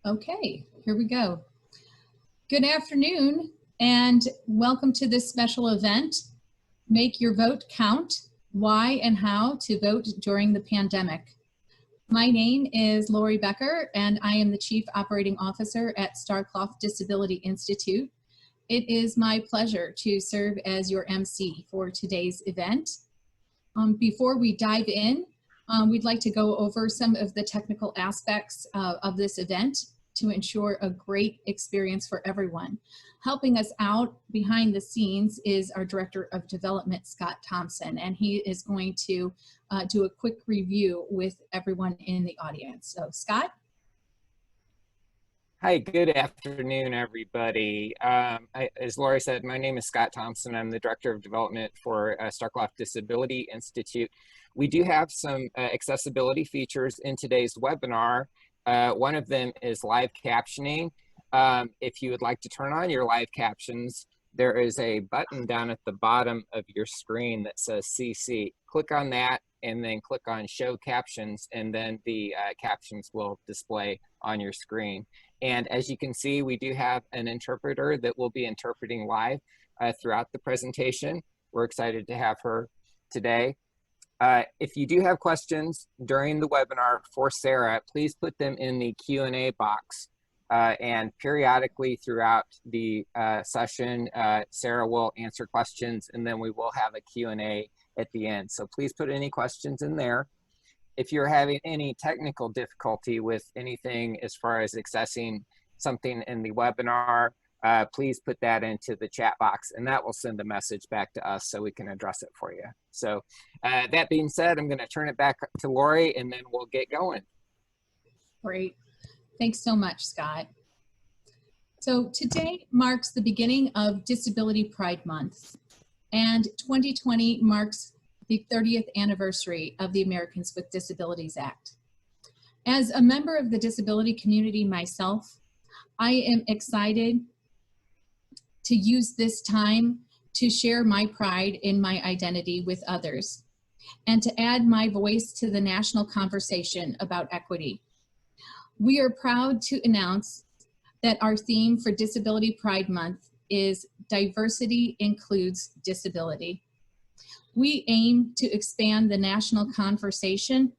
Okay, here we go. Good afternoon and welcome to this special event, Make Your Vote Count, Why and How to Vote During the Pandemic. My name is Lori Becker and I am the Chief Operating Officer at Starkloff Disability Institute. It is my pleasure to serve as your MC for today's event. Before we dive in, we'd like to go over some of the technical aspects of this event to ensure a great experience for everyone. Helping us out behind the scenes is our Director of Development, Scott Thompson, and he is going to do a quick review with everyone in the audience. So, Scott? Hi, good afternoon, everybody. As Lori said, my name is Scott Thompson. I'm the Director of Development for Starkloff Disability Institute. We do have some accessibility features in today's webinar. One of them is live captioning. If you would like to turn on your live captions, there is a button down at the bottom of your screen that says CC. Click on that and then click on Show Captions, and then the captions will display on your screen. And as you can see, we do have an interpreter that will be interpreting live throughout the presentation. We're excited to have her today. If you do have questions during the webinar for Sarah, please put them in the Q&A box. And periodically throughout the session, Sarah will answer questions, and then we will have a Q&A at the end. So please put any questions in there. If you're having any technical difficulty with anything as far as accessing something in the webinar, please put that into the chat box, and that will send a message back to us so we can address it for you. So that being said, I'm going to turn it back to Lori, and then we'll get going. Great. Thanks so much, Scott. So today marks the beginning of Disability Pride Month, and 2020 marks the 30th anniversary of the Americans with Disabilities Act. As a member of the disability community myself, I am excited to use this time to share my pride in my identity with others and to add my voice to the national conversation about equity. We are proud to announce that our theme for Disability Pride Month is Diversity Includes Disability. We aim to expand the national conversation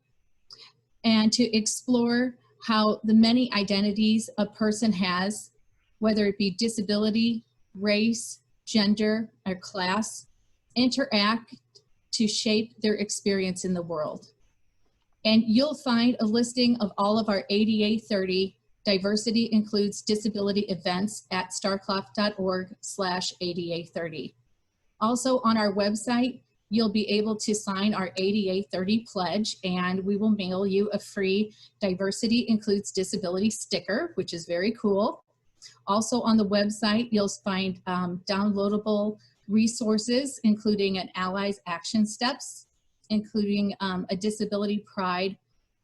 and to explore how the many identities a person has, whether it be disability, race, gender, or class, interact to shape their experience in the world. And you'll find a listing of all of our ADA 30 Diversity Includes Disability events at starkloff.org/ADA 30. Also on our website, you'll be able to sign our ADA 30 pledge, and we will mail you a free Diversity Includes Disability sticker, which is very cool. Also on the website, you'll find downloadable resources, including an Allies Action Steps, including a Disability Pride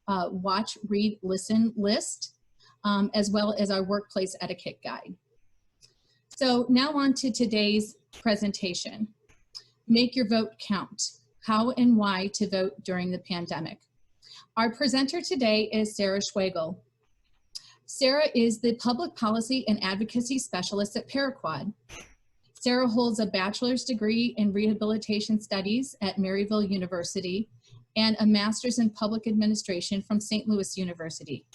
Watch, Read, Listen list, as well as our Workplace Etiquette Guide. So now on to today's presentation. Make Your Vote Count, How and Why to Vote During the Pandemic. Our presenter today is Sarah Schwegel. Sarah is the Public Policy and Advocacy Specialist at Paraquad. Sarah holds a bachelor's degree in Rehabilitation Studies at Maryville University and a master's in Public Administration from St. Louis University.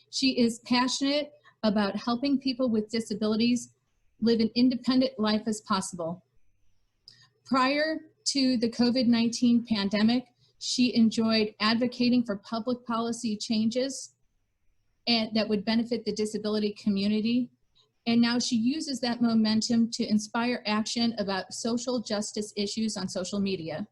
She is passionate about helping people with disabilities live an independent life as possible. Prior to the COVID-19 pandemic, she enjoyed advocating for public policy changes and that would benefit the disability community. And now she uses that momentum to inspire action about social justice issues on social media.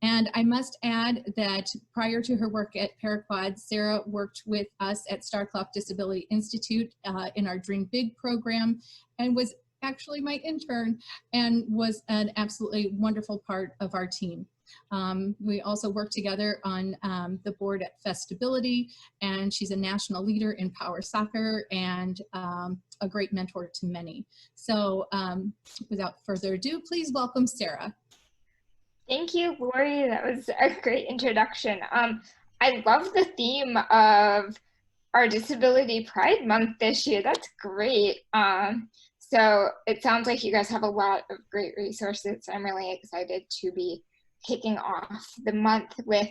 And I must add that prior to her work at Paraquad, Sarah worked with us at Starkloff Disability Institute in our Dream Big program, and was actually my intern and was an absolutely wonderful part of our team. We also work together on the board at Festability, and she's a national leader in power soccer and a great mentor to many. So without further ado, please welcome Sarah. Thank you, Lori. That was a great introduction. I love the theme of our Disability Pride Month this year. That's great. So it sounds like you guys have a lot of great resources. I'm really excited to be kicking off the month with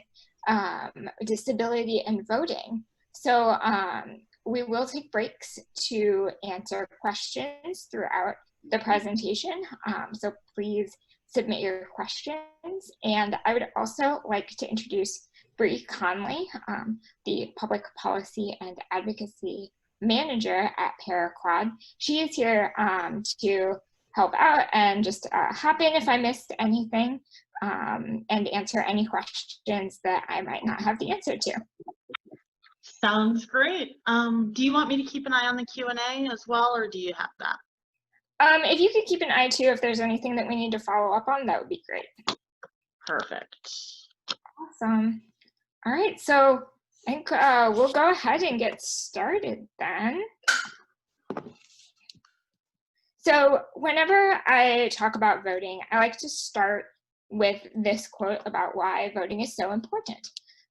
disability and voting. So we will take breaks to answer questions throughout the presentation. So please submit your questions. And I would also like to introduce Bree Conley, the Public Policy and Advocacy Manager at Paraquad. She is here to help out and just hop in if I missed anything and answer any questions that I might not have the answer to. Sounds great. Do you want me to keep an eye on the Q&A as well, or do you have that? If you could keep an eye too, if there's anything that we need to follow up on, that would be great. Perfect. Awesome. All right, so I think we'll go ahead and get started then. So whenever I talk about voting, I like to start with this quote about why voting is so important.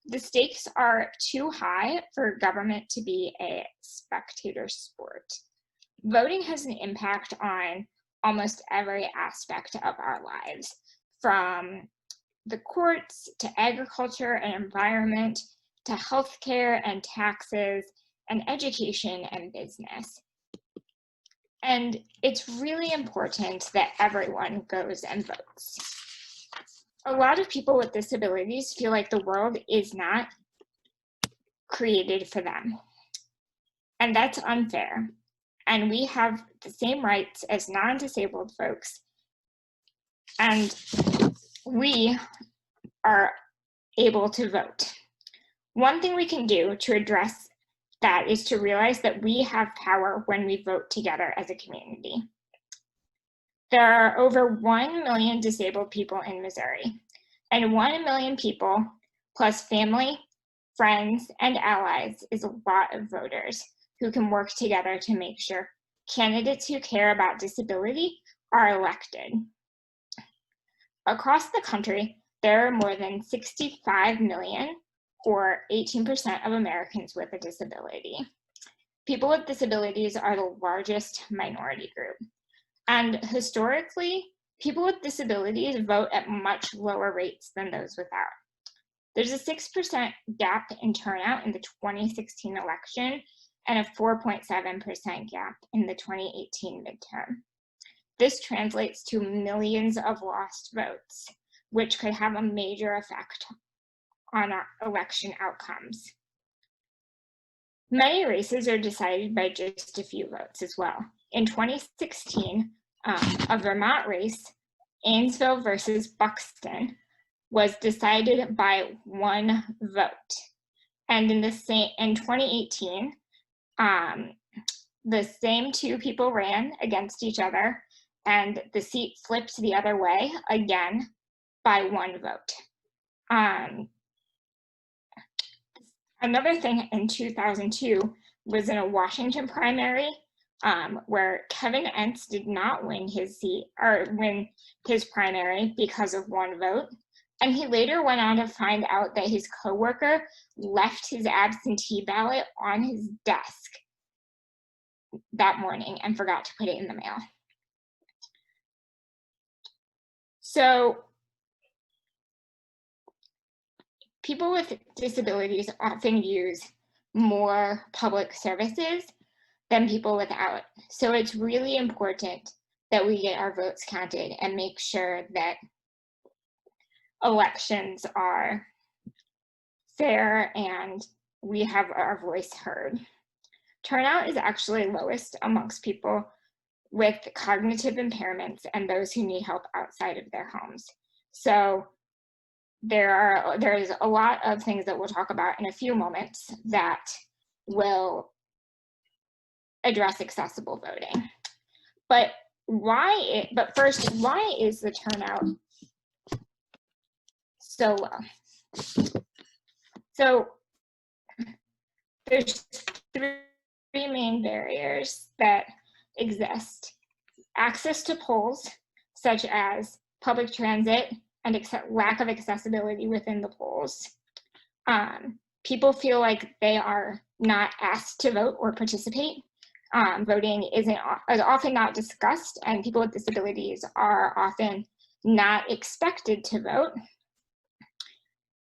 The stakes are too high for government to be a spectator sport. Voting has an impact on almost every aspect of our lives, from the courts to agriculture and environment to healthcare and taxes and education and business. And it's really important that everyone goes and votes. A lot of people with disabilities feel like the world is not created for them. And that's unfair. And we have the same rights as non-disabled folks. And we are able to vote. One thing we can do to address that is to realize that we have power when we vote together as a community. There are over 1 million disabled people in Missouri, and 1 million people plus family, friends, and allies is a lot of voters who can work together to make sure candidates who care about disability are elected. Across the country, there are more than 65 million, or 18% of Americans with a disability. People with disabilities are the largest minority group. And historically, people with disabilities vote at much lower rates than those without. There's a 6% gap in turnout in the 2016 election and a 4.7% gap in the 2018 midterm. This translates to millions of lost votes, which could have a major effect on our election outcomes. Many races are decided by just a few votes as well. In 2016, a Vermont race, Ainsville versus Buxton, was decided by 1 vote. And in 2018, the same 2 people ran against each other, and the seat flipped the other way again by 1 vote. Another thing in 2002 was in a Washington primary where Kevin Entz did not win his seat or win his primary because of 1 vote. And he later went on to find out that his coworker left his absentee ballot on his desk that morning and forgot to put it in the mail. So people with disabilities often use more public services than people without. So it's really important that we get our votes counted and make sure that elections are fair and we have our voice heard. Turnout is actually lowest amongst people with cognitive impairments and those who need help outside of their homes. So there's a lot of things that we'll talk about in a few moments that will address accessible voting. But first, why is the turnout so low? So there's 3 main barriers that exist. Access to polls, such as public transit and lack of accessibility within the polls. People feel like they are not asked to vote or participate. Voting is often not discussed, and people with disabilities are often not expected to vote.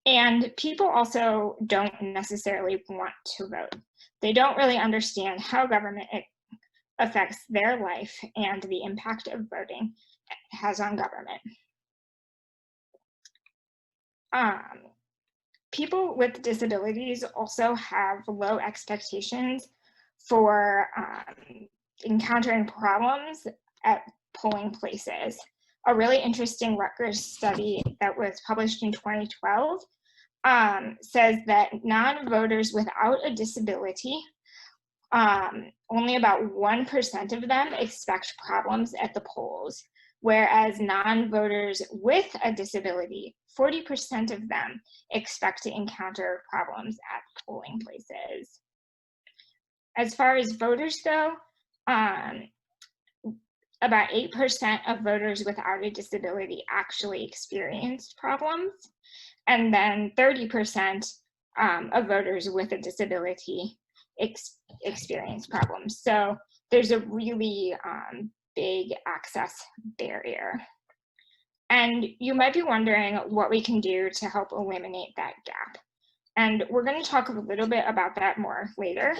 And people also don't necessarily want to vote. They don't really understand how government affects their life and the impact of voting has on government. People with disabilities also have low expectations for encountering problems at polling places. A really interesting Rutgers study that was published in 2012 says that non-voters without a disability, only about 1% of them expect problems at the polls, whereas non-voters with a disability, 40% of them expect to encounter problems at polling places. As far as voters go, about 8% of voters without a disability actually experienced problems, and then 30% of voters with a disability experience problems. So there's a really big access barrier. And you might be wondering what we can do to help eliminate that gap. And we're going to talk a little bit about that more later.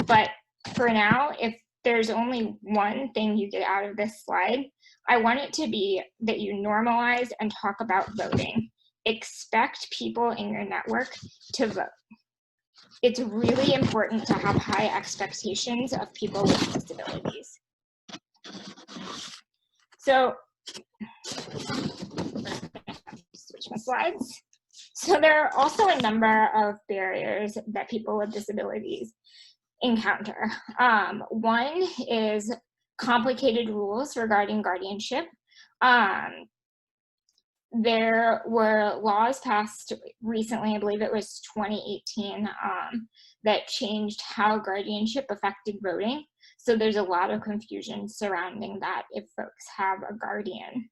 But for now, if there's only one thing you get out of this slide, I want it to be that you normalize and talk about voting. Expect people in your network to vote. It's really important to have high expectations of people with disabilities. So, switch my slides. So there are also a number of barriers that people with disabilities encounter. One is complicated rules regarding guardianship. There were laws passed recently, I believe it was 2018, that changed how guardianship affected voting. So there's a lot of confusion surrounding that if folks have a guardian.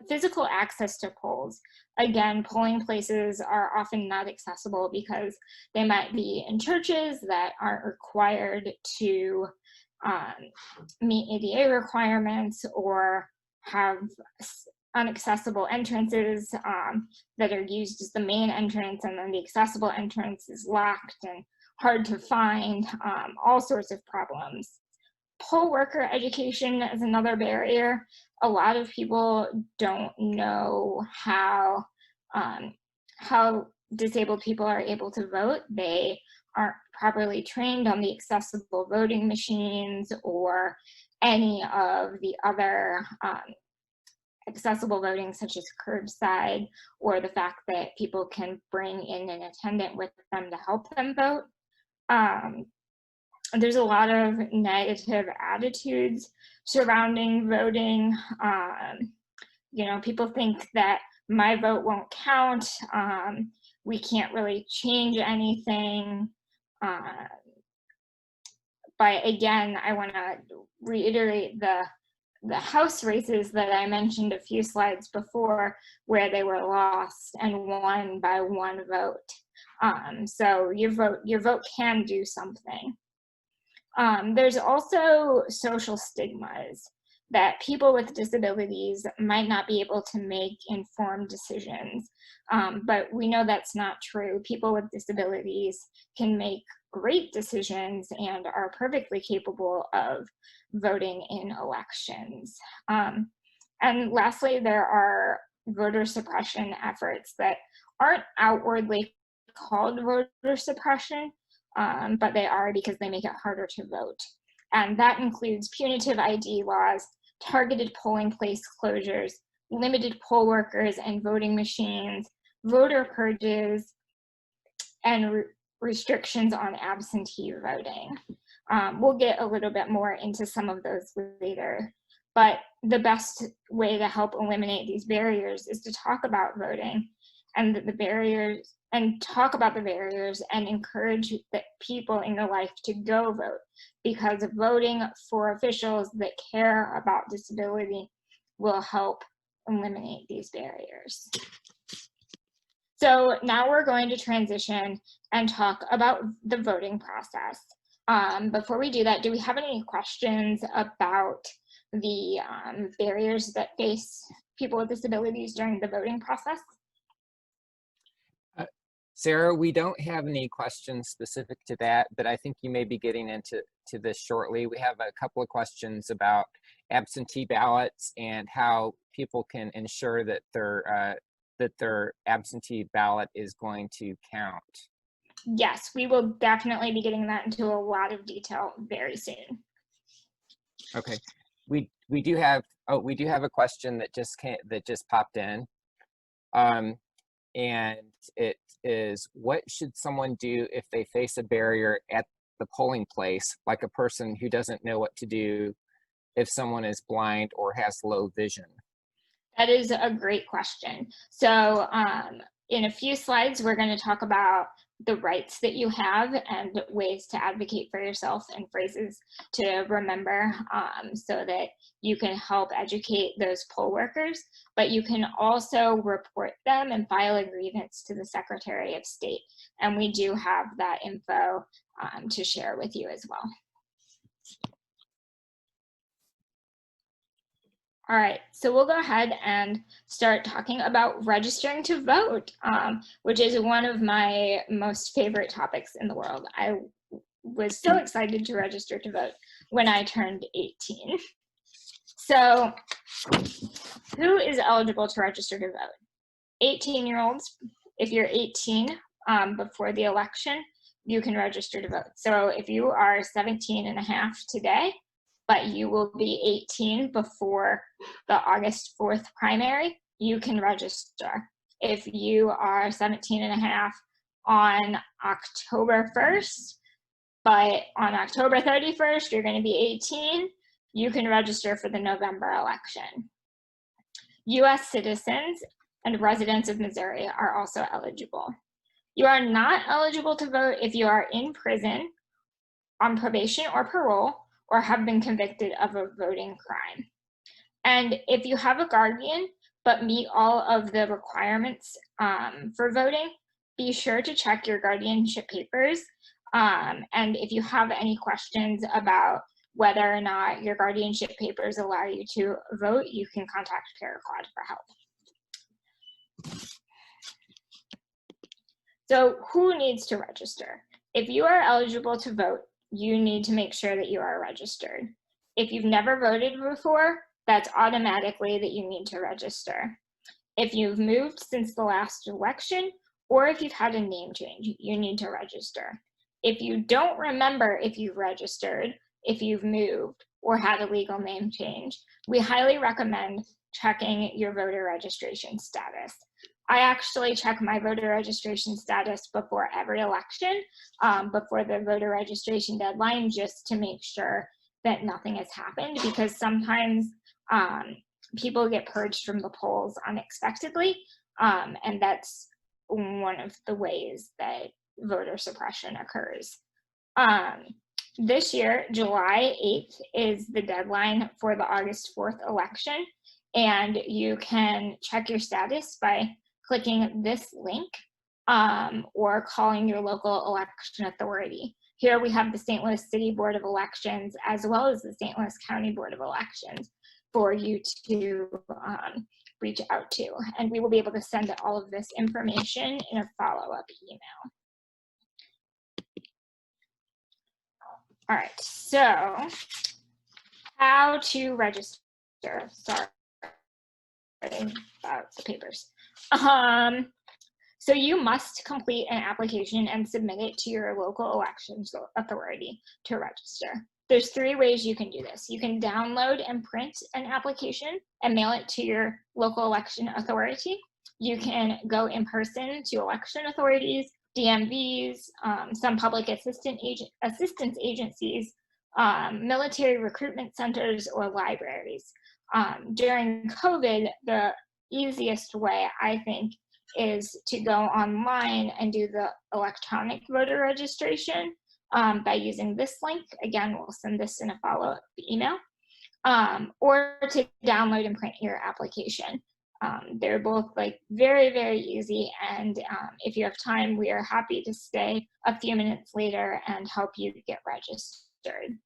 Physical access to polls. Again, polling places are often not accessible because they might be in churches that aren't required to meet ADA requirements, or have inaccessible entrances that are used as the main entrance, and then the accessible entrance is locked and hard to find, all sorts of problems. Poll worker education is another barrier. A lot of people don't know how disabled people are able to vote. They aren't properly trained on the accessible voting machines or any of the other accessible voting, such as curbside, or the fact that people can bring in an attendant with them to help them vote. There's a lot of negative attitudes surrounding voting. You know, people think that my vote won't count. We can't really change anything. But again, I want to reiterate the House races that I mentioned a few slides before, where they were lost and won by one vote. So your vote can do something. There's also social stigmas that people with disabilities might not be able to make informed decisions, but we know that's not true. People with disabilities can make great decisions and are perfectly capable of voting in elections. And lastly, there are voter suppression efforts that aren't outwardly called voter suppression, but they are because they make it harder to vote. And that includes punitive ID laws, targeted polling place closures, limited poll workers and voting machines, voter purges, and restrictions on absentee voting. We'll get a little bit more into some of those later, but the best way to help eliminate these barriers is to talk about voting and the barriers, and talk about the barriers and encourage the people in your life to go vote, because voting for officials that care about disability will help eliminate these barriers. So now we're going to transition and talk about the voting process. Before we do that, do we have any questions about the barriers that face people with disabilities during the voting process? Sarah, we don't have any questions specific to that, but I think you may be getting into this shortly. We have a couple of questions about absentee ballots and how people can ensure that their absentee ballot is going to count. Yes, we will definitely be getting that into a lot of detail very soon. Okay, we do have a question that just popped in, and it is, what should someone do if they face a barrier at the polling place, like a person who doesn't know what to do if someone is blind or has low vision? That is a great question. So in a few slides, we're going to talk about the rights that you have and ways to advocate for yourself and phrases to remember so that you can help educate those poll workers, but you can also report them and file a grievance to the Secretary of State. And we do have that info to share with you as well. All right, so we'll go ahead and start talking about registering to vote, which is one of my most favorite topics in the world. I was so excited to register to vote when I turned 18. So who is eligible to register to vote? 18-year-olds. If you're 18 before the election, you can register to vote. So if you are 17 and a half today, but you will be 18 before the August 4th primary, you can register. If you are 17 and a half on October 1st, but on October 31st, you're going to be 18, you can register for the November election. US citizens and residents of Missouri are also eligible. You are not eligible to vote if you are in prison, on probation or parole, or have been convicted of a voting crime. And if you have a guardian but meet all of the requirements for voting, be sure to check your guardianship papers. And if you have any questions about whether or not your guardianship papers allow you to vote, you can contact Paraclad for help. So who needs to register? If you are eligible to vote, you need to make sure that you are registered. If you've never voted before, that's automatically that you need to register. If you've moved since the last election, or if you've had a name change, you need to register. If you don't remember if you've registered, if you've moved, or had a legal name change, we highly recommend checking your voter registration status. I actually check my voter registration status before every election, before the voter registration deadline, just to make sure that nothing has happened, because sometimes people get purged from the polls unexpectedly, and that's one of the ways that voter suppression occurs. This year, July 8th is the deadline for the August 4th election, and you can check your status by clicking this link or calling your local election authority. Here we have the St. Louis City Board of Elections as well as the St. Louis County Board of Elections for you to reach out to. And we will be able to send all of this information in a follow-up email. All right, so how to register. Sorry about the papers. So you must complete an application and submit it to your local elections authority to register. There's 3 ways you can do this. You can download and print an application and mail it to your local election authority. You can go in person to election authorities, DMVs, some public assistance agencies, military recruitment centers, or libraries. During COVID, the easiest way, I think, is to go online and do the electronic voter registration by using this link. Again, we'll send this in a follow-up email, or to download and print your application. They're both like very, very easy. And if you have time, we are happy to stay a few minutes later and help you get registered.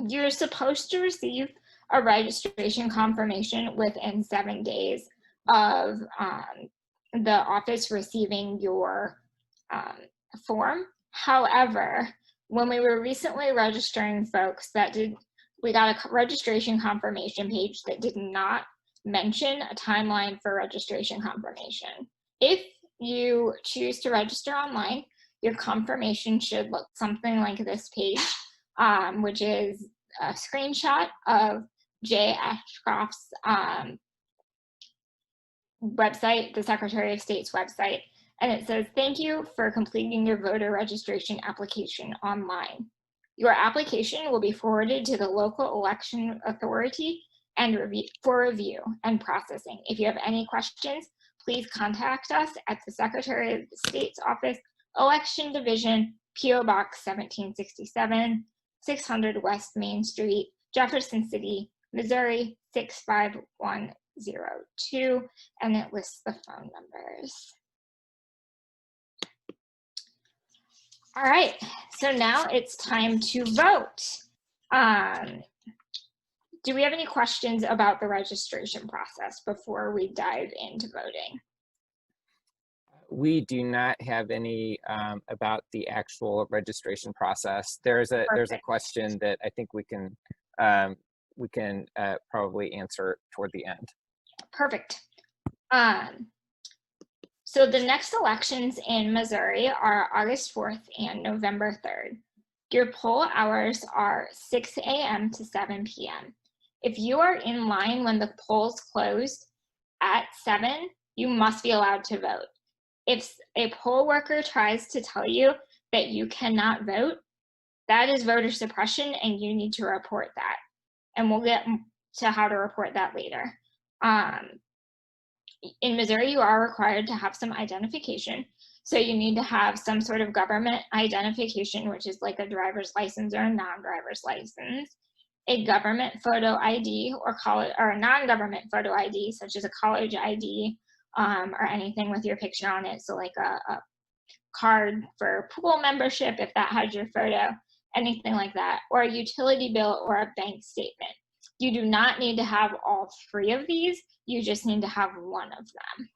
You're supposed to receive a registration confirmation within 7 days of the office receiving your form. However, when we were recently registering folks, we got a registration confirmation page that did not mention a timeline for registration confirmation. If you choose to register online, your confirmation should look something like this page, which is a screenshot of Jay Ashcroft's website, the Secretary of State's website, and it says, "Thank you for completing your voter registration application online. Your application will be forwarded to the local election authority and for review and processing. If you have any questions, please contact us at the Secretary of State's Office, Election Division, P.O. Box 1767, 600 West Main Street, Jefferson City, Missouri 65102, and it lists the phone numbers. All right, so now it's time to vote. Do we have any questions about the registration process before we dive into voting? We do not have any about the actual registration process. There's a question that I think we can probably answer toward the end. Perfect. So the next elections in Missouri are August 4th and November 3rd. Your poll hours are 6 a.m. to 7 p.m. If you are in line when the polls closed at 7, you must be allowed to vote. If a poll worker tries to tell you that you cannot vote, that is voter suppression and you need to report that. And we'll get to how to report that later. In Missouri, you are required to have some identification. So you need to have some sort of government identification, which is like a driver's license or a non-driver's license, a government photo ID or a non-government photo ID, such as a college ID or anything with your picture on it. So like a card for pool membership, if that has your photo, anything like that, or a utility bill or a bank statement. You do not need to have all 3 of these. You just need to have one of them.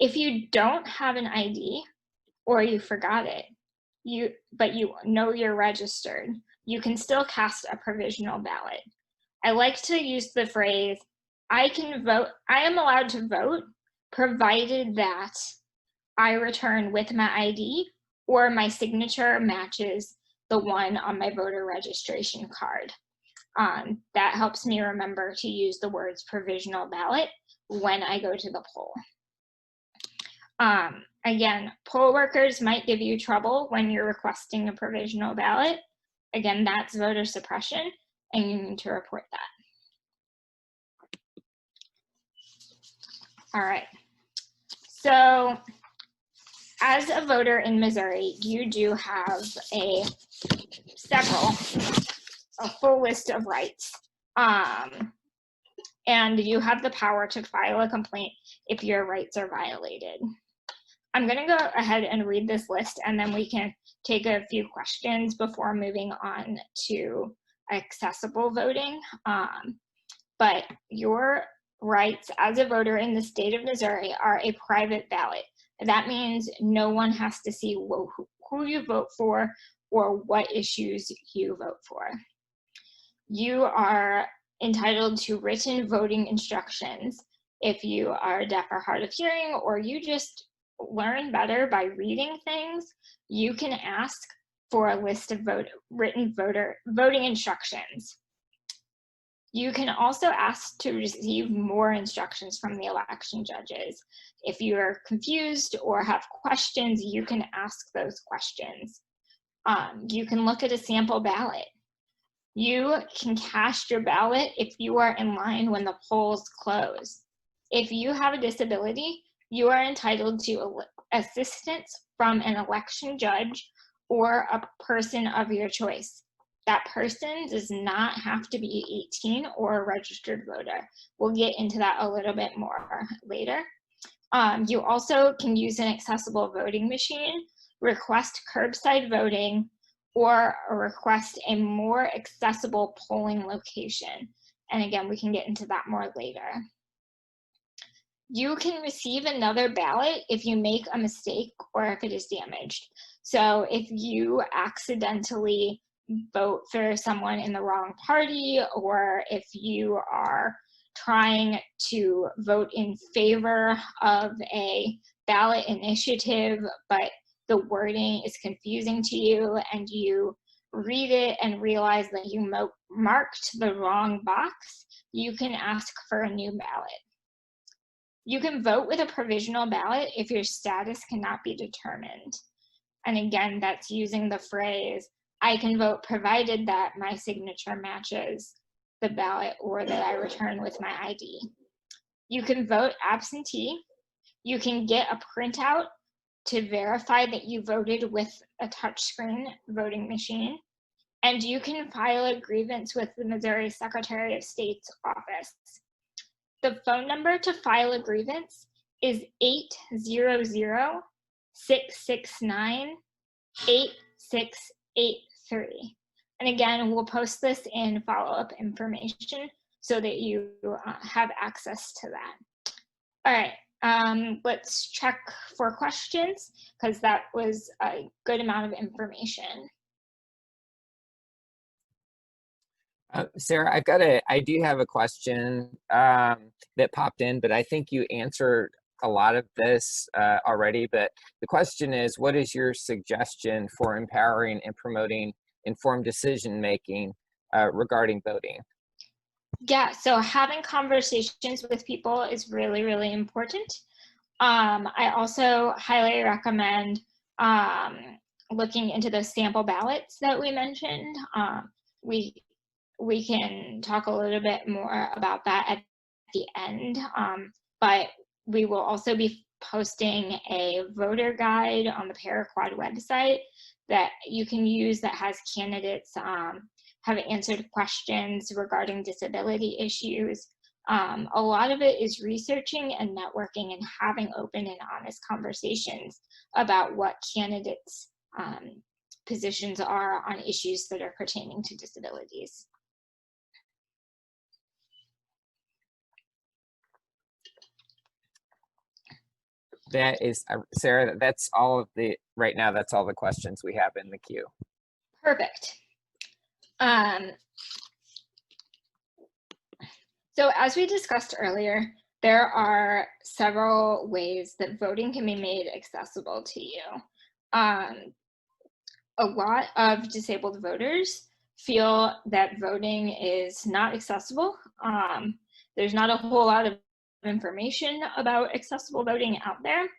If you don't have an ID or you forgot it, but you know you're registered, you can still cast a provisional ballot. I like to use the phrase, I am allowed to vote, provided that I return with my ID or my signature matches the one on my voter registration card. That helps me remember to use the words provisional ballot when I go to the poll. Again, poll workers might give you trouble when you're requesting a provisional ballot. Again, that's voter suppression, and you need to report that. All right. So as a voter in Missouri, you do have a full list of rights. And you have the power to file a complaint if your rights are violated. I'm going to go ahead and read this list, and then we can take a few questions before moving on to accessible voting. But your rights as a voter in the state of Missouri are a private ballot. That means no one has to see who you vote for or what issues you vote for. You are entitled to written voting instructions. If you are deaf or hard of hearing, or you just learn better by reading things, you can ask for a list of written voting instructions. You can also ask to receive more instructions from the election judges. If you are confused or have questions, you can ask those questions. You can look at a sample ballot. You can cast your ballot if you are in line when the polls close. If you have a disability, you are entitled to assistance from an election judge or a person of your choice. That person does not have to be 18 or a registered voter. We'll get into that a little bit more later. You also can use an accessible voting machine, request curbside voting, or request a more accessible polling location. And again, we can get into that more later. You can receive another ballot if you make a mistake or if it is damaged. So if you accidentally vote for someone in the wrong party, or if you are trying to vote in favor of a ballot initiative, but the wording is confusing to you and you read it and realize that you marked the wrong box, you can ask for a new ballot. You can vote with a provisional ballot if your status cannot be determined. And again, that's using the phrase, I can vote provided that my signature matches the ballot or that I return with my ID. You can vote absentee. You can get a printout to verify that you voted with a touchscreen voting machine. And you can file a grievance with the Missouri Secretary of State's office. The phone number to file a grievance is 800-669-8683. And again, we'll post this in follow-up information so that you have access to that. All right, let's check for questions because that was a good amount of information. Sarah, I do have a question that popped in, but I think you answered a lot of this already. But the question is, what is your suggestion for empowering and promoting informed decision-making regarding voting? Yeah, so having conversations with people is really, really important. I also highly recommend looking into those sample ballots that we mentioned. We can talk a little bit more about that at the end, but we will also be posting a voter guide on the Paraquad website that you can use that has candidates have answered questions regarding disability issues. A lot of it is researching and networking and having open and honest conversations about what candidates' positions are on issues that are pertaining to disabilities. That is, Sarah, that's all of the, right now, that's all the questions we have in the queue. Perfect. So as we discussed earlier, there are several ways that voting can be made accessible to you. A lot of disabled voters feel that voting is not accessible. There's not a whole lot of information about accessible voting out there.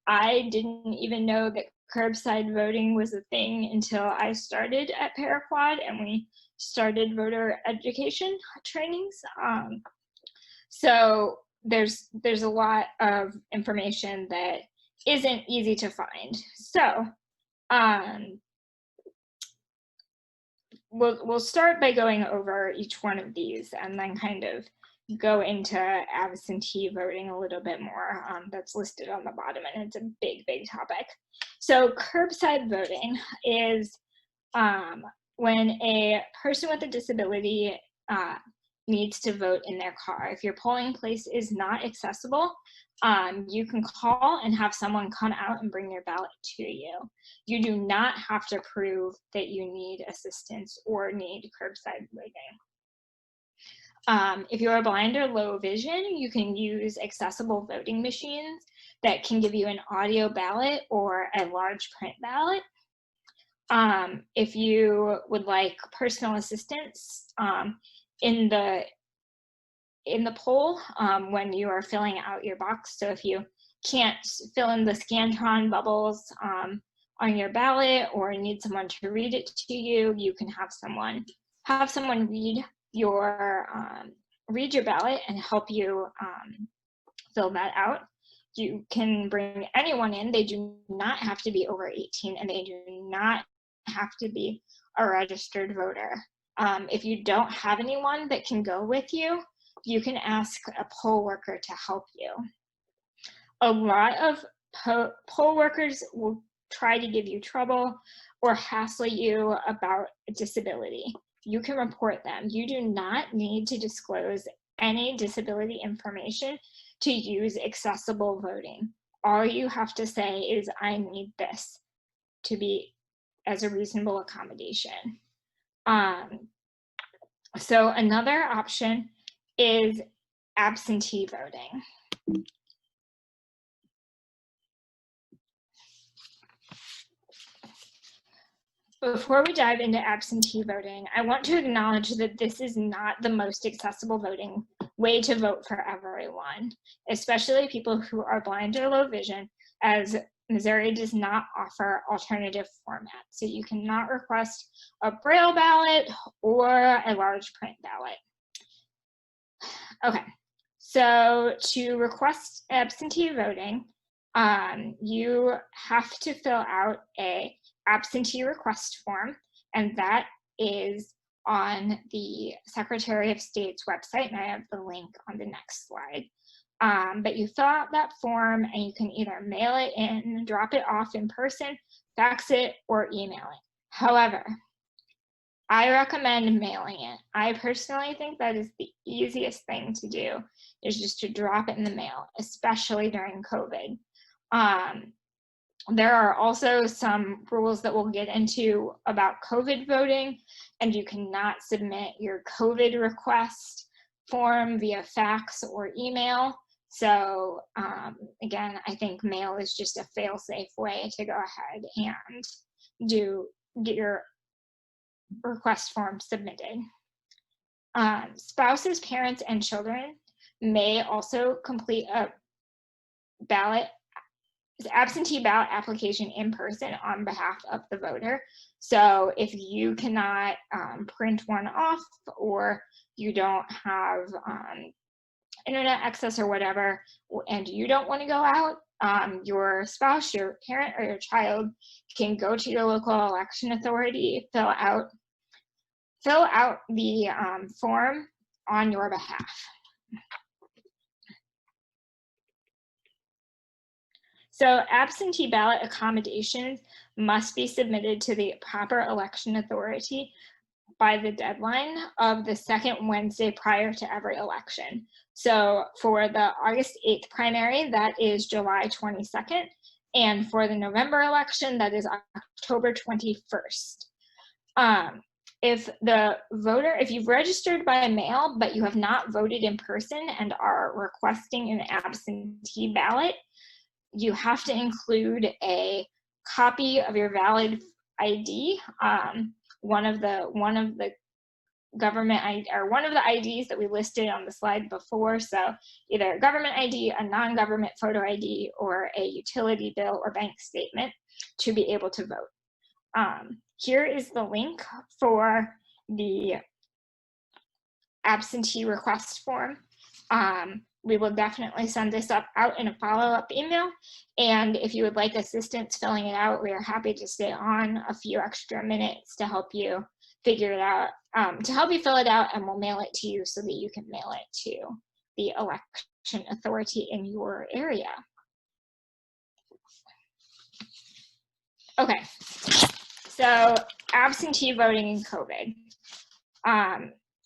I didn't even know that curbside voting was a thing until I started at Paraquad and we started voter education trainings. So there's a lot of information that isn't easy to find. So we'll start by going over each one of these and then kind of go into absentee voting a little bit more. That's listed on the bottom, and it's a big, big topic. So curbside voting is when a person with a disability needs to vote in their car. If your polling place is not accessible, you can call and have someone come out and bring your ballot to you. You do not have to prove that you need assistance or need curbside voting. If you're blind or low vision, you can use accessible voting machines that can give you an audio ballot or a large print ballot. If you would like personal assistance in the poll when you are filling out your box, so if you can't fill in the Scantron bubbles on your ballot or need someone to read it to you, you can have someone read your ballot and help you fill that out. You can bring anyone in. They do not have to be over 18 and they do not have to be a registered voter. If you don't have anyone that can go with you, you can ask a poll worker to help you. A lot of poll workers will try to give you trouble or hassle you about a disability. You can report them. You do not need to disclose any disability information to use accessible voting. All you have to say is, I need this to be as a reasonable accommodation. So another option is absentee voting. Before we dive into absentee voting, I want to acknowledge that this is not the most accessible voting way to vote for everyone, especially people who are blind or low vision, as Missouri does not offer alternative formats. So you cannot request a Braille ballot or a large print ballot. Okay, so to request absentee voting, you have to fill out a absentee request form, and that is on the Secretary of State's website, and I have the link on the next slide. But you fill out that form and you can either mail it in, drop it off in person, fax it, or email it. However, I recommend mailing it. I personally think that is the easiest thing to do, is just to drop it in the mail, especially during COVID. There are also some rules that we'll get into about COVID voting, and you cannot submit your COVID request form via fax or email. So again, I think mail is just a fail-safe way to go ahead and get your request form submitted. Spouses, parents, and children may also complete a absentee ballot application in person on behalf of the voter. So if you cannot print one off, or you don't have internet access or whatever, and you don't want to go out, your spouse, your parent, or your child can go to your local election authority, fill out the form on your behalf. So absentee ballot accommodations must be submitted to the proper election authority by the deadline of the second Wednesday prior to every election. So for the August 8th primary, that is July 22nd. And for the November election, that is October 21st. If you've registered by mail, but you have not voted in person and are requesting an absentee ballot, you have to include a copy of your valid ID, one of the government ID, or one of the IDs that we listed on the slide before. So either a government ID, a non-government photo ID, or a utility bill or bank statement to be able to vote. Here is the link for the absentee request form. We will definitely send this out in a follow-up email. And if you would like assistance filling it out, we are happy to stay on a few extra minutes to help you figure it out, to help you fill it out, and we'll mail it to you so that you can mail it to the election authority in your area. Okay, so absentee voting in COVID.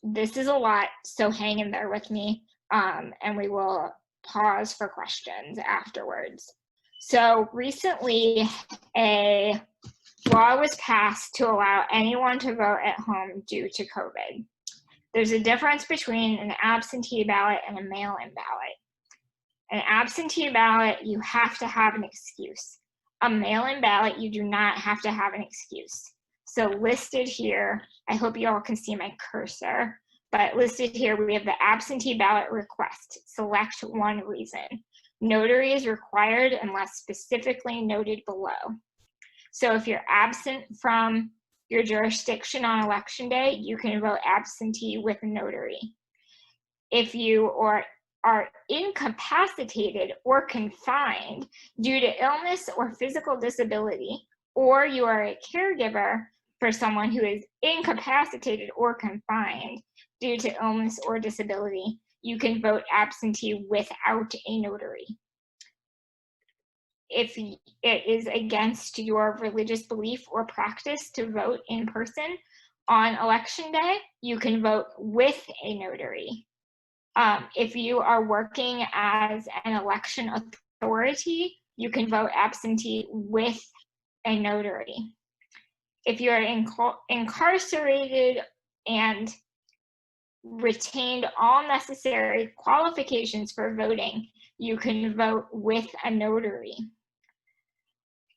This is a lot, so hang in there with me. And we will pause for questions afterwards. So recently, a law was passed to allow anyone to vote at home due to COVID. There's a difference between an absentee ballot and a mail-in ballot. An absentee ballot, you have to have an excuse. A mail-in ballot, you do not have to have an excuse. So listed here, I hope you all can see my cursor, but listed here, we have the absentee ballot request. Select one reason. Notary is required unless specifically noted below. So if you're absent from your jurisdiction on election day, you can vote absentee with a notary. If you are incapacitated or confined due to illness or physical disability, or you are a caregiver for someone who is incapacitated or confined due to illness or disability, you can vote absentee without a notary. If it is against your religious belief or practice to vote in person on election day, you can vote with a notary. If you are working as an election authority, you can vote absentee with a notary. If you are incarcerated and retained all necessary qualifications for voting, you can vote with a notary.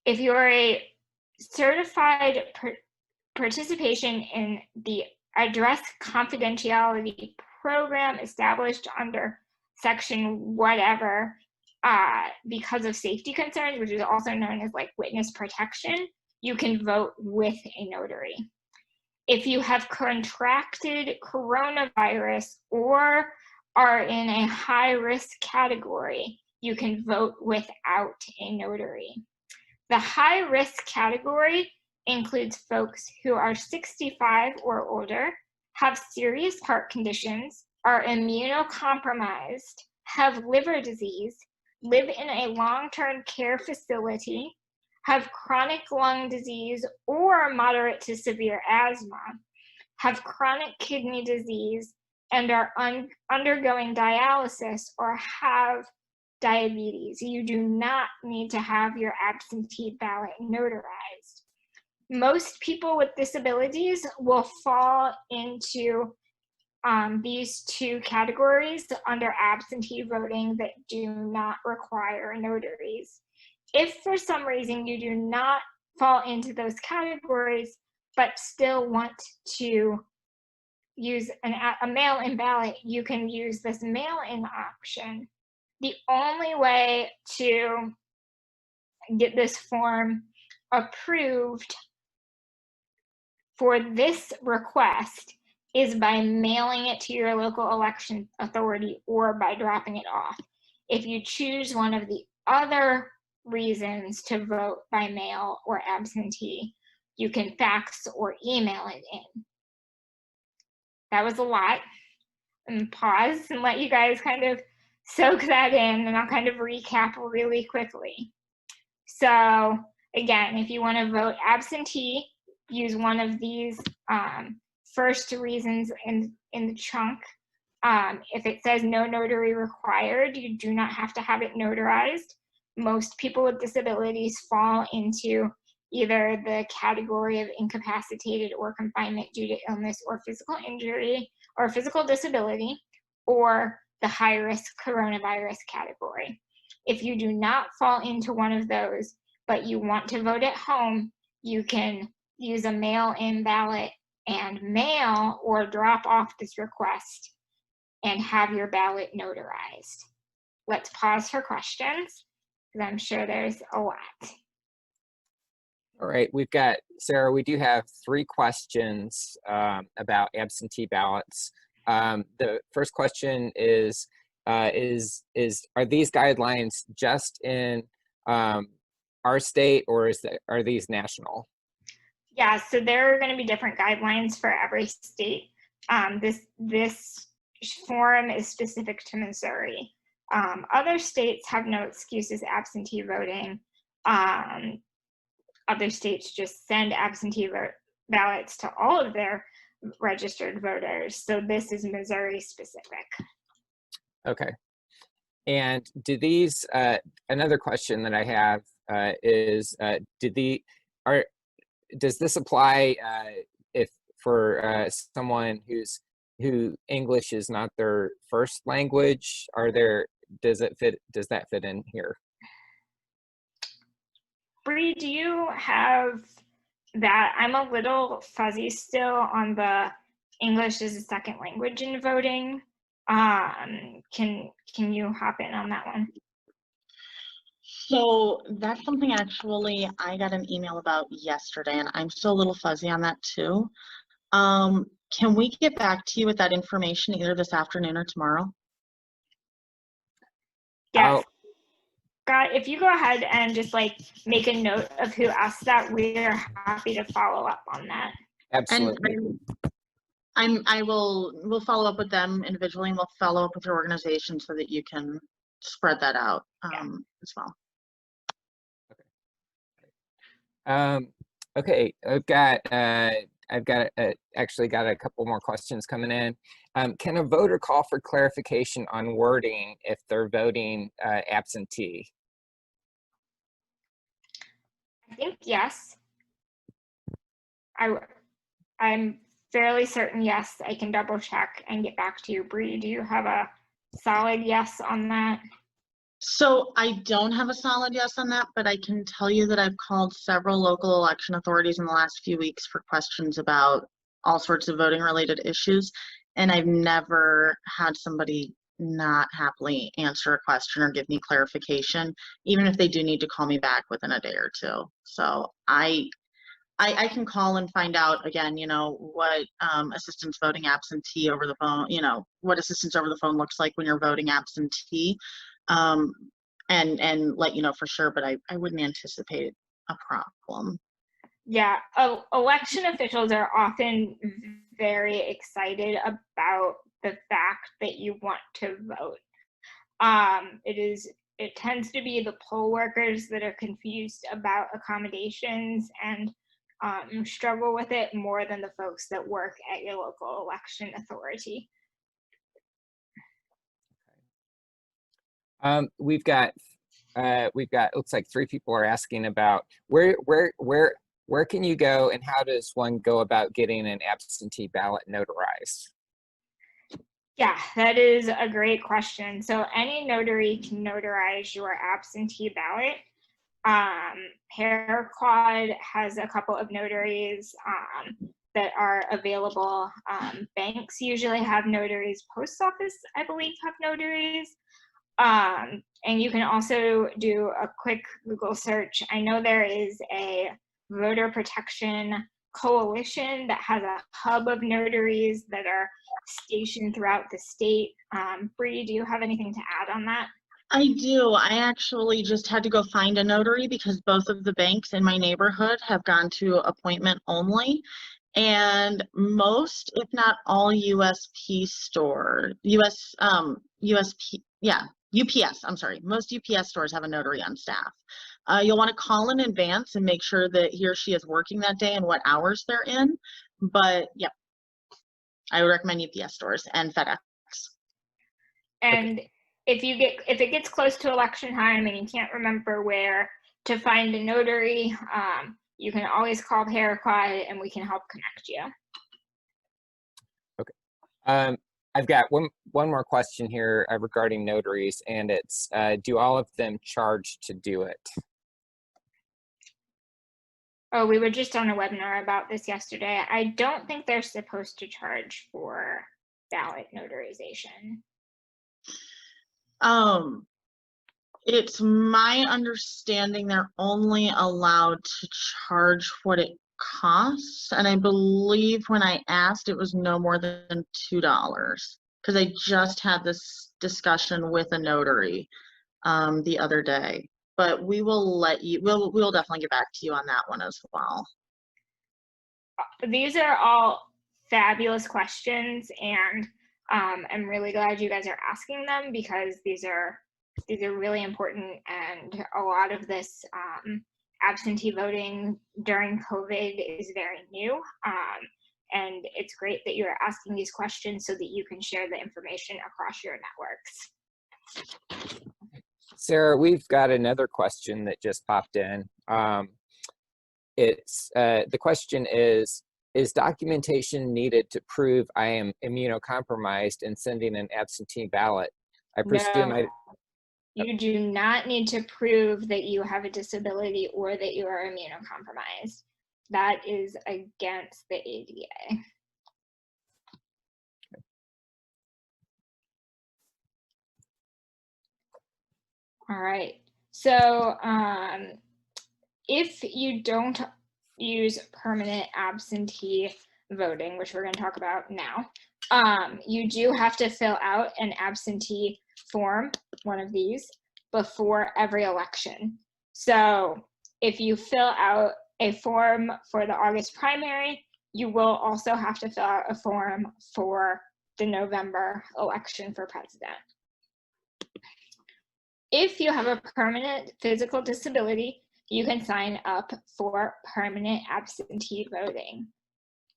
If you're a certified participation in the address confidentiality program established under section whatever because of safety concerns, which is also known as like witness protection, you can vote with a notary. If you have contracted coronavirus or are in a high-risk category, you can vote without a notary. The high-risk category includes folks who are 65 or older, have serious heart conditions, are immunocompromised, have liver disease, live in a long-term care facility, have chronic lung disease or moderate to severe asthma, have chronic kidney disease, and are undergoing dialysis or have diabetes. You do not need to have your absentee ballot notarized. Most people with disabilities will fall into these two categories under absentee voting that do not require notaries. If for some reason you do not fall into those categories, but still want to use a mail-in ballot, you can use this mail-in option. The only way to get this form approved for this request is by mailing it to your local election authority or by dropping it off. If you choose one of the other reasons to vote by mail or absentee, you can fax or email it in. That was a lot. And pause and let you guys kind of soak that in, and I'll kind of recap really quickly. So again, if you want to vote absentee, use one of these first reasons in the chunk. If it says no notary required, you do not have to have it notarized. Most people with disabilities fall into either the category of incapacitated or confinement due to illness or physical injury or physical disability, or the high-risk coronavirus category. If you do not fall into one of those, but you want to vote at home, you can use a mail-in ballot and mail or drop off this request and have your ballot notarized. Let's pause for questions, because I'm sure there's a lot. All right, we've got, Sarah, we do have 3 questions about absentee ballots. The first question is are these guidelines just in our state, or are these national? Yeah, so there are going to be different guidelines for every state. This form is specific to Missouri. Other states have no excuses absentee voting. Other states just send absentee ballots to all of their registered voters. So this is Missouri specific. Okay. And do these, another question that I have is, does this apply if for someone who English is not their first language? Does that fit in here? Bree, do you have that? I'm a little fuzzy still on the English as a second language in voting. Can you hop in on that one? So that's something actually I got an email about yesterday, and I'm still a little fuzzy on that too. Can we get back to you with that information either this afternoon or tomorrow? Yes. Scott, if you go ahead and just like make a note of who asked that, we are happy to follow up on that. Absolutely. And we'll follow up with them individually, and we'll follow up with your organization so that you can spread that out as well. Okay, I've actually got a couple more questions coming in. Can a voter call for clarification on wording if they're voting absentee? I think yes. I'm fairly certain yes. I can double check and get back to you. Bree, do you have a solid yes on that? So I don't have a solid yes on that, but I can tell you that I've called several local election authorities in the last few weeks for questions about all sorts of voting related issues. And I've never had somebody not happily answer a question or give me clarification, even if they do need to call me back within a day or two. So I can call and find out again, you know, what assistance voting absentee over the phone, you know, what assistance over the phone looks like when you're voting absentee, and let you know for sure, but I wouldn't anticipate a problem. Yeah, election officials are often very excited about the fact that you want to vote. It tends to be the poll workers that are confused about accommodations and struggle with it more than the folks that work at your local election authority. We've got looks like 3 people are asking about where can you go and how does one go about getting an absentee ballot notarized? Yeah, that is a great question. So any notary can notarize your absentee ballot. Paraquad has a couple of notaries that are available. Banks usually have notaries. Post office, I believe, have notaries. And you can also do a quick Google search. I know there is a voter protection coalition that has a hub of notaries that are stationed throughout the state. Bree, do you have anything to add on that? I do. I actually just had to go find a notary because both of the banks in my neighborhood have gone to appointment only. And most, if not all USP store, UPS, I'm sorry, most UPS stores have a notary on staff. You'll want to call in advance and make sure that he or she is working that day and what hours they're in. But yep, I would recommend UPS stores and FedEx. And okay. If it gets close to election time and you can't remember where to find a notary, you can always call Paraquad and we can help connect you. Okay. I've got one more question here regarding notaries, and it's do all of them charge to do it? Oh, we were just on a webinar about this yesterday. I don't think they're supposed to charge for ballot notarization. It's my understanding they're only allowed to charge what it costs, and I believe when I asked it was no more than $2, because I just had this discussion with a notary the other day. But we will we'll definitely get back to you on that one as well. These are all fabulous questions, and I'm really glad you guys are asking them because these are really important, and a lot of this absentee voting during COVID is very new, and it's great that you're asking these questions so that you can share the information across your networks. Sarah, we've got another question that just popped in. The question is documentation needed to prove I am immunocompromised in sending an absentee ballot? I presume no. You do not need to prove that you have a disability or that you are immunocompromised. That is against the ADA. All right. So if you don't use permanent absentee voting, which we're going to talk about now, you do have to fill out an absentee form, one of these. before every election. So if you fill out a form for the August primary, you will also have to fill out a form for the November election for president. If you have a permanent physical disability, you can sign up for permanent absentee voting.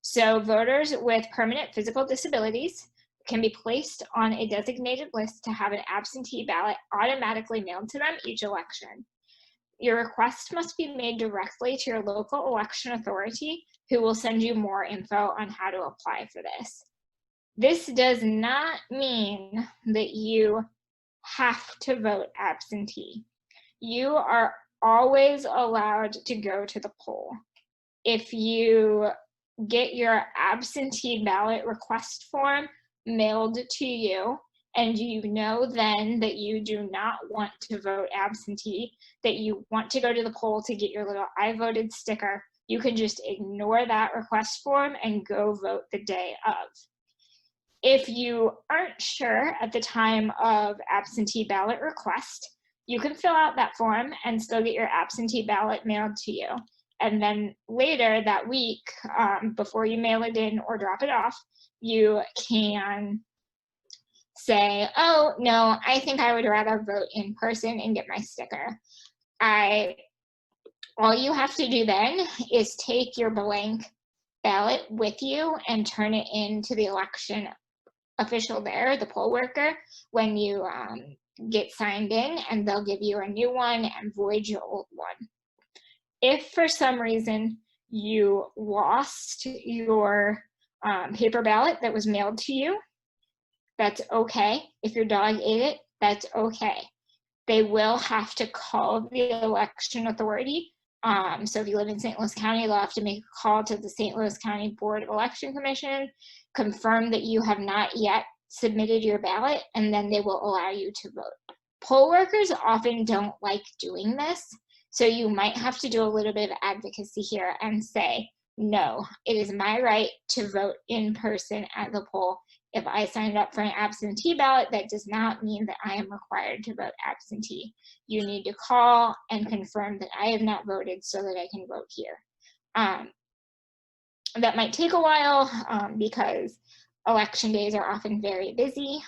So voters with permanent physical disabilities can be placed on a designated list to have an absentee ballot automatically mailed to them each election. Your request must be made directly to your local election authority, who will send you more info on how to apply for this. This does not mean that you have to vote absentee. You are always allowed to go to the poll. If you get your absentee ballot request form mailed to you, and you know then that you do not want to vote absentee, that you want to go to the poll to get your little I voted sticker, you can just ignore that request form and go vote the day of. If you aren't sure at the time of absentee ballot request, you can fill out that form and still get your absentee ballot mailed to you. And then later that week, before you mail it in or drop it off, you can say, oh, no, I think I would rather vote in person and get my sticker. All you have to do then is take your blank ballot with you and turn it into the election official there, the poll worker, when you get signed in, and they'll give you a new one and void your old one. If for some reason you lost your paper ballot that was mailed to you, that's okay. If your dog ate it, that's okay. They will have to call the election authority. So if you live in St. Louis County, they'll have to make a call to the St. Louis County Board of Election Commission, confirm that you have not yet submitted your ballot, and then they will allow you to vote. Poll workers often don't like doing this, so you might have to do a little bit of advocacy here and say, no, it is my right to vote in person at the poll. If I signed up for an absentee ballot, that does not mean that I am required to vote absentee. You need to call and confirm that I have not voted so that I can vote here. That might take a while because election days are often very busy,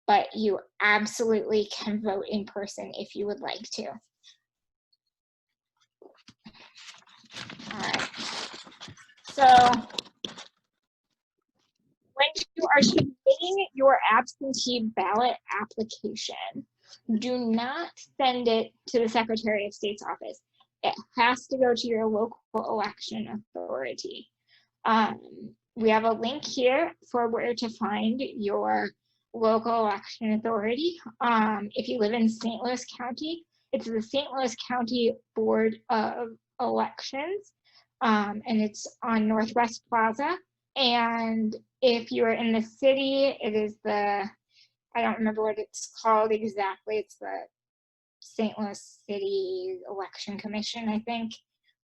but you absolutely can vote in person if you would like to. All right. So when you are submitting your absentee ballot application, do not send it to the Secretary of State's office. It has to go to your local election authority. We have a link here for where to find your local election authority. If you live in St. Louis County, it's the St. Louis County Board of Elections, and it's on Northwest Plaza. And if you're in the city, it is the, I don't remember what it's called exactly, it's the St. Louis City Election Commission, I think,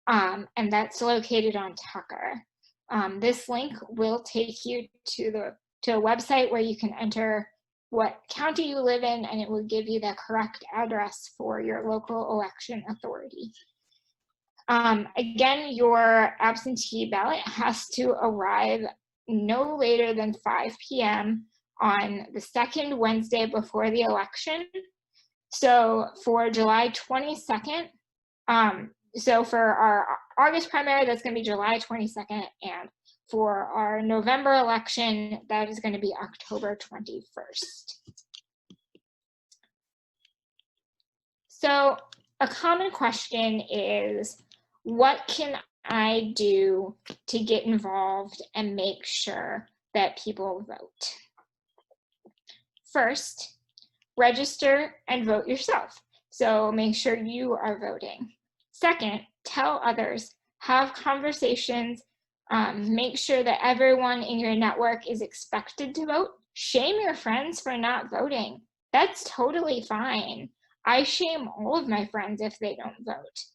and that's located on Tucker. This link will take you to a website where you can enter what county you live in, and it will give you the correct address for your local election authority. Again, your absentee ballot has to arrive no later than 5 p.m. on the second Wednesday before the election. So for July 22nd, so for our August primary, that's going to be July 22nd, and for our November election, that is going to be October 21st. So a common question is, what can I do to get involved and make sure that people vote? First, register and vote yourself. So make sure you are voting. Second, tell others, have conversations, make sure that everyone in your network is expected to vote. Shame your friends for not voting. That's totally fine. I shame all of my friends if they don't vote.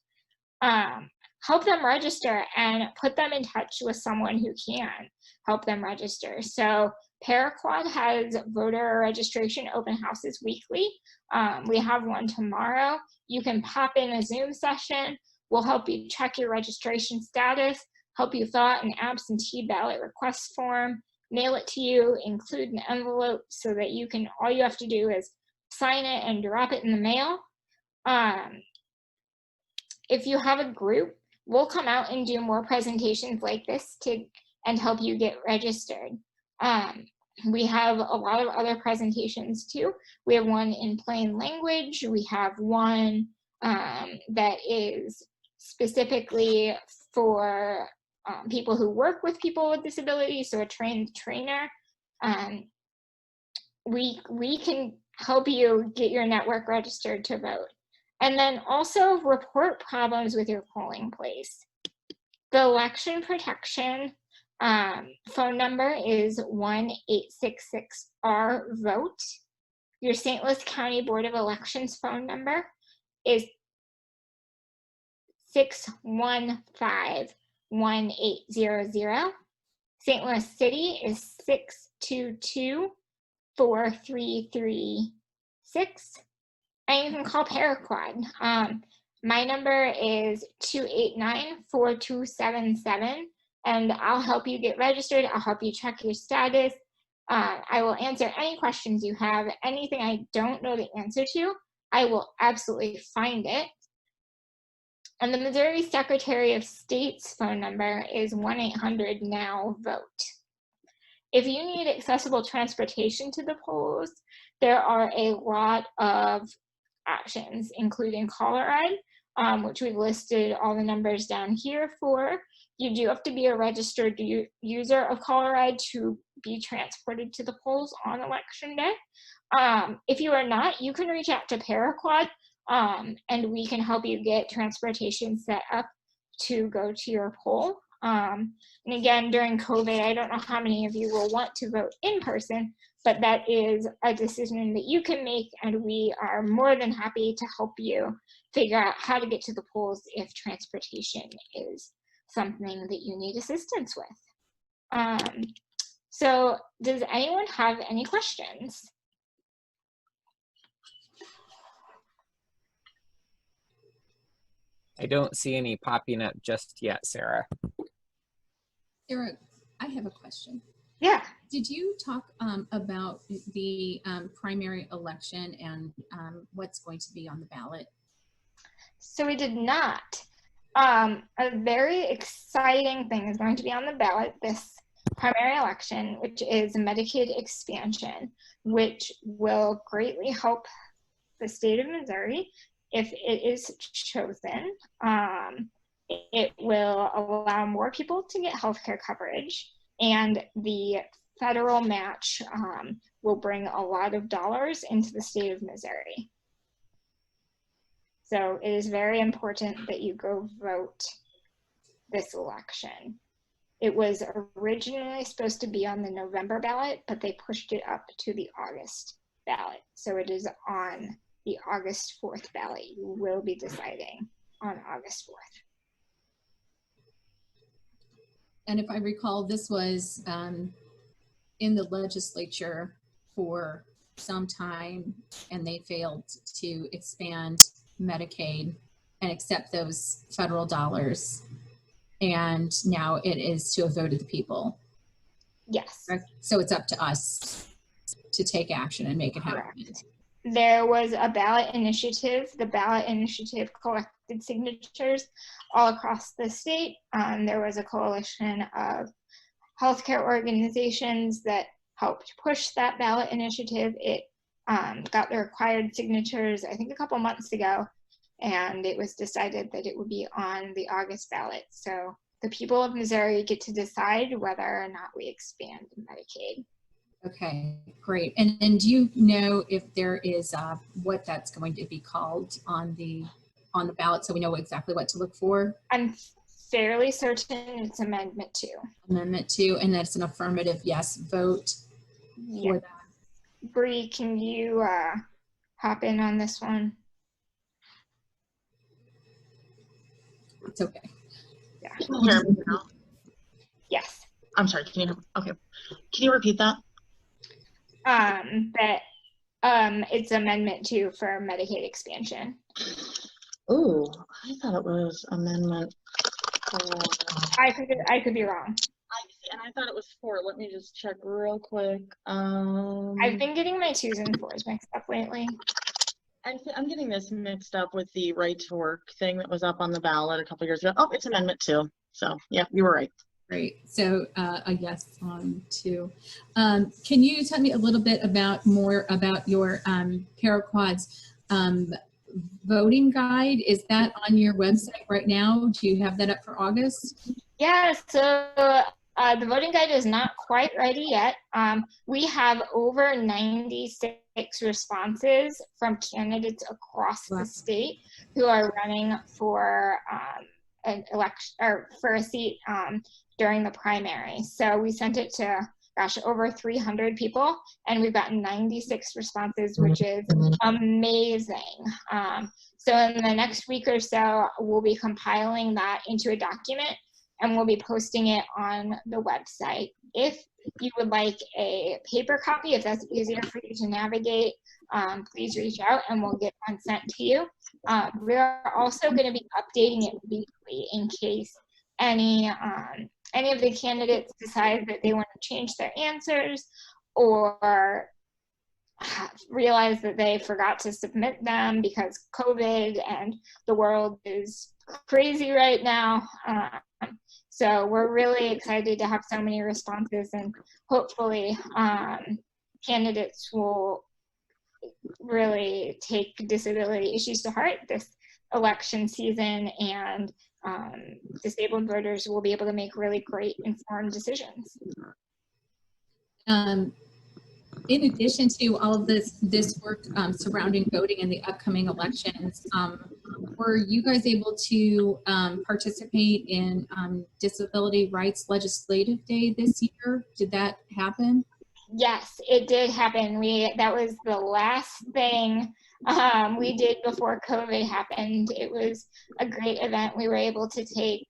help them register and put them in touch with someone who can help them register. So Paraquad has voter registration open houses weekly. We have one tomorrow. You can pop in a Zoom session. We'll help you check your registration status, help you fill out an absentee ballot request form, mail it to you, include an envelope so that you can, all you have to do is sign it and drop it in the mail. If you have a group, we'll come out and do more presentations like this and help you get registered. We have a lot of other presentations too. We have one in plain language. We have one that is specifically for people who work with people with disabilities, so a trained trainer. We can help you get your network registered to vote. And then also report problems with your polling place. The election protection phone number is 1-866-RVOTE. Your St. Louis County Board of Elections phone number is 615-1800. St. Louis City is 622-4336. And you can call Paraquad. My number is 289-4277, and I'll help you get registered. I'll help you check your status. I will answer any questions you have. Anything I don't know the answer to, I will absolutely find it. And the Missouri Secretary of State's phone number is 1-800-NOW-VOTE. If you need accessible transportation to the polls, there are a lot of options, including caller ride, which we've listed all the numbers down here for. You do have to be a registered user of caller ride to be transported to the polls on election day. If you are not, you can reach out to Paraquad, and we can help you get transportation set up to go to your poll. And again, during COVID, I don't know how many of you will want to vote in person, but that is a decision that you can make, and we are more than happy to help you figure out how to get to the polls if transportation is something that you need assistance with. So does anyone have any questions? I don't see any popping up just yet, Sarah. Sarah, I have a question. Yeah. Did you talk about the primary election and what's going to be on the ballot? So we did not. A very exciting thing is going to be on the ballot this primary election, which is Medicaid expansion, which will greatly help the state of Missouri if it is chosen. It will allow more people to get healthcare coverage, and the federal match will bring a lot of dollars into the state of Missouri. So it is very important that you go vote this election. It was originally supposed to be on the November ballot, but they pushed it up to the August ballot. So it is on the August 4th ballot. You will be deciding on August 4th. And if I recall, this was in the legislature for some time, and they failed to expand Medicaid and accept those federal dollars. And now it is to a vote of the people. Yes. So it's up to us to take action and make it happen. Correct. There was a ballot initiative. The ballot initiative collected signatures all across the state. There was a coalition of healthcare organizations that helped push that ballot initiative. It got the required signatures, I think, a couple months ago, and it was decided that it would be on the August ballot. So the people of Missouri get to decide whether or not we expand Medicaid. Okay, great. And do you know if there is what that's going to be called on the ballot, so we know exactly what to look for? I'm fairly certain it's Amendment 2. Amendment 2, and that's an affirmative yes vote for that. Bree, can you hop in on this one? It's okay. Can you hear me now? Yes. I'm sorry, can you hear me? Okay. Can you repeat that? That it's Amendment 2 for Medicaid expansion. Oh, I thought it was amendment 4. I could be wrong. And I thought it was 4. Let me just check real quick. I've been getting my 2s and 4s mixed up lately. I'm getting this mixed up with the right to work thing that was up on the ballot a couple years ago. Oh, it's amendment 2. So yeah, you were right. Great. So a yes on 2. Can you tell me a little bit more about your Paraquad's voting guide? Is that on your website right now? Do you have that up for August? Yeah, so the voting guide is not quite ready yet. We have over 96 responses from candidates across the state who are running for an election or for a seat during the primary. So we sent it to, gosh, over 300 people, and we've gotten 96 responses, which is amazing. So in the next week or so, we'll be compiling that into a document, and we'll be posting it on the website. If you would like a paper copy, if that's easier for you to navigate, please reach out and we'll get one sent to you. We're also going to be updating it weekly in case any of the candidates decide that they want to change their answers or realize that they forgot to submit them because COVID and the world is crazy right now. So we're really excited to have so many responses, and hopefully candidates will really take disability issues to heart this election season, and disabled voters will be able to make really great informed decisions. In addition to all of this work surrounding voting in the upcoming elections, were you guys able to participate in Disability Rights Legislative Day this year? Did that happen? Yes, it did happen. That was the last thing we did before COVID happened. It was a great event. We were able to take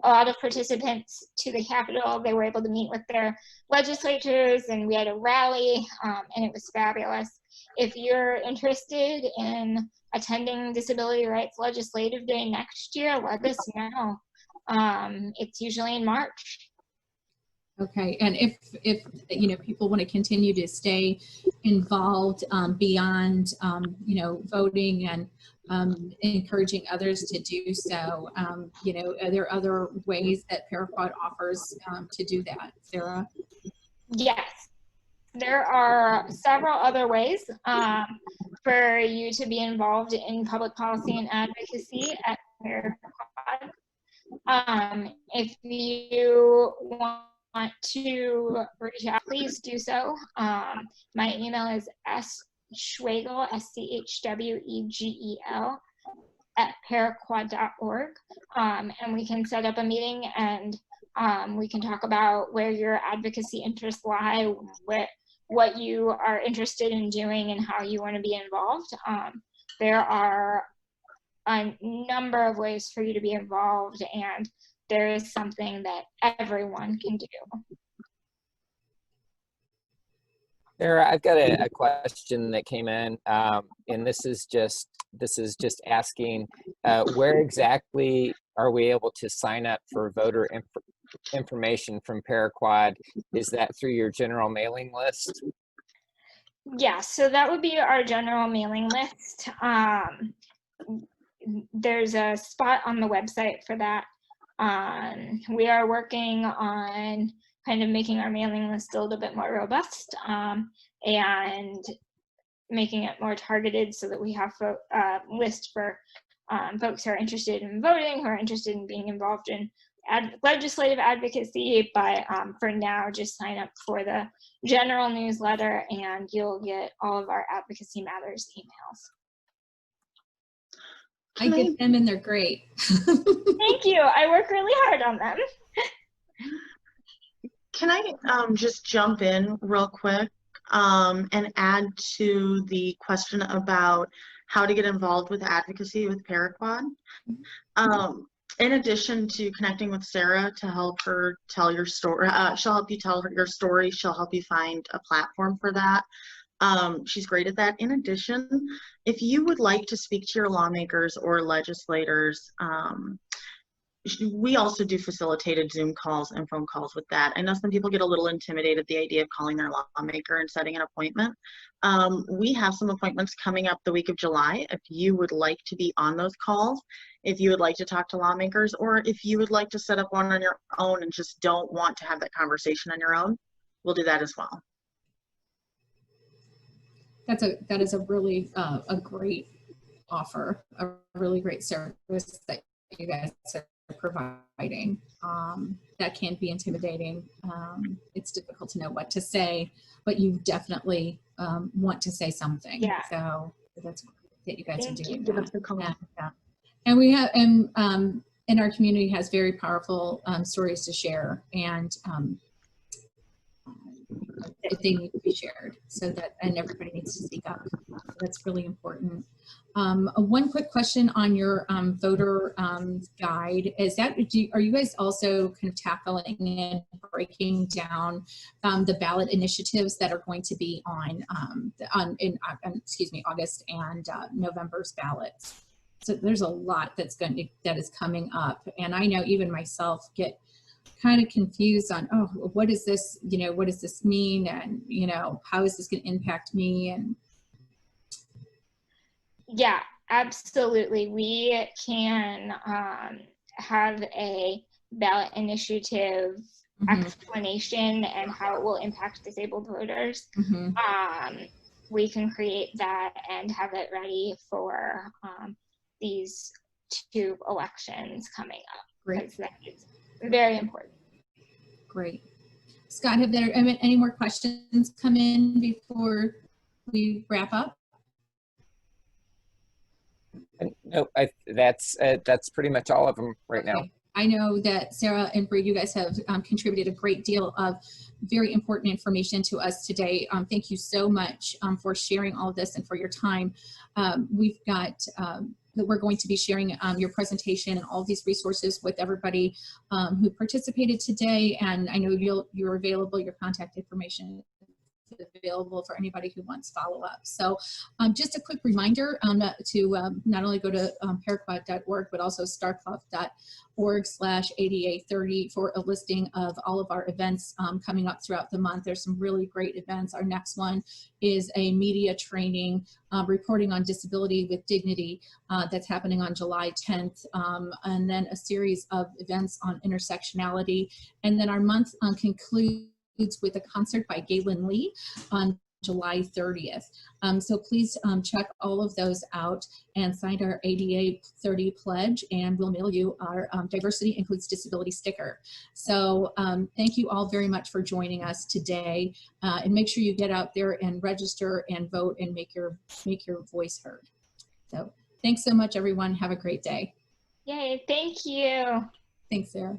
a lot of participants to the Capitol. They were able to meet with their legislators, and we had a rally, and it was fabulous. If you're interested in attending Disability Rights Legislative Day next year, let us know. It's usually in March. Okay, and if you know, people want to continue to stay involved beyond voting and encouraging others to do so, you know, are there other ways that Paraquad offers to do that, Sarah? Yes, there are several other ways for you to be involved in public policy and advocacy at Paraquad. If you want to reach out, please do so. My email is schwegel, schwegel, @paraquad.org, and we can set up a meeting, and we can talk about where your advocacy interests lie, what you are interested in doing, and how you want to be involved. There are a number of ways for you to be involved, and there is something that everyone can do. Sarah, I've got a question that came in, and this is just asking where exactly are we able to sign up for voter information from Paraquad? Is that through your general mailing list? Yeah, so that would be our general mailing list. There's a spot on the website for that. We are working on kind of making our mailing list a little bit more robust and making it more targeted so that we have a list for folks who are interested in voting, who are interested in being involved in legislative advocacy. But for now, just sign up for the general newsletter and you'll get all of our Advocacy Matters emails. I get them and they're great. Thank you. I work really hard on them. Can I just jump in real quick and add to the question about how to get involved with advocacy with Paraquad? In addition to connecting with Sarah to help her tell your story, she'll help you tell her your story. She'll help you find a platform for that. She's great at that. In addition, if you would like to speak to your lawmakers or legislators, we also do facilitated Zoom calls and phone calls with that. I know some people get a little intimidated at the idea of calling their lawmaker and setting an appointment. We have some appointments coming up the week of July. If you would like to be on those calls, if you would like to talk to lawmakers, or if you would like to set up one on your own and just don't want to have that conversation on your own, we'll do that as well. That is a really a great offer, a really great service that you guys are providing. That can be intimidating. It's difficult to know what to say, but you definitely want to say something. Yeah. So that's great that you guys are doing Give us that. a call. And we have, and our community has very powerful stories to share, and they need to be shared, so that, and everybody needs to speak up. So that's really important. One quick question on your voter guide is that, are you guys also kind of tackling and breaking down the ballot initiatives that are going to be on August and November's ballots? So there's a lot that is coming up, and I know even myself get kind of confused on, oh, what is this, what does this mean, and how is this going to impact me? And yeah, absolutely, we can have a ballot initiative explanation and how it will impact disabled voters. We can create that and have it ready for these 2 elections coming up. Great. That is very important. Great. Scott, have there any more questions come in before we wrap up? Nope, that's pretty much all of them right now. I know that Sarah and Bree, you guys have contributed a great deal of very important information to us today. Thank you so much for sharing all of this and for your time. We've got we're going to be sharing your presentation and all of these resources with everybody who participated today. And I know you're available, your contact information is available for anybody who wants follow-up. So just a quick reminder to not only go to paraquat.org, but also starkloff.org/ADA30 for a listing of all of our events coming up throughout the month. There's some really great events. Our next one is a media training, reporting on disability with dignity, that's happening on July 10th, and then a series of events on intersectionality. And then our month concludes with a concert by Galen Lee on July 30th. So please check all of those out and sign our ADA 30 pledge, and we'll mail you our Diversity Includes Disability sticker. So thank you all very much for joining us today, and make sure you get out there and register and vote and make your voice heard. So thanks so much, everyone. Have a great day. Yay, thank you. Thanks, Sarah.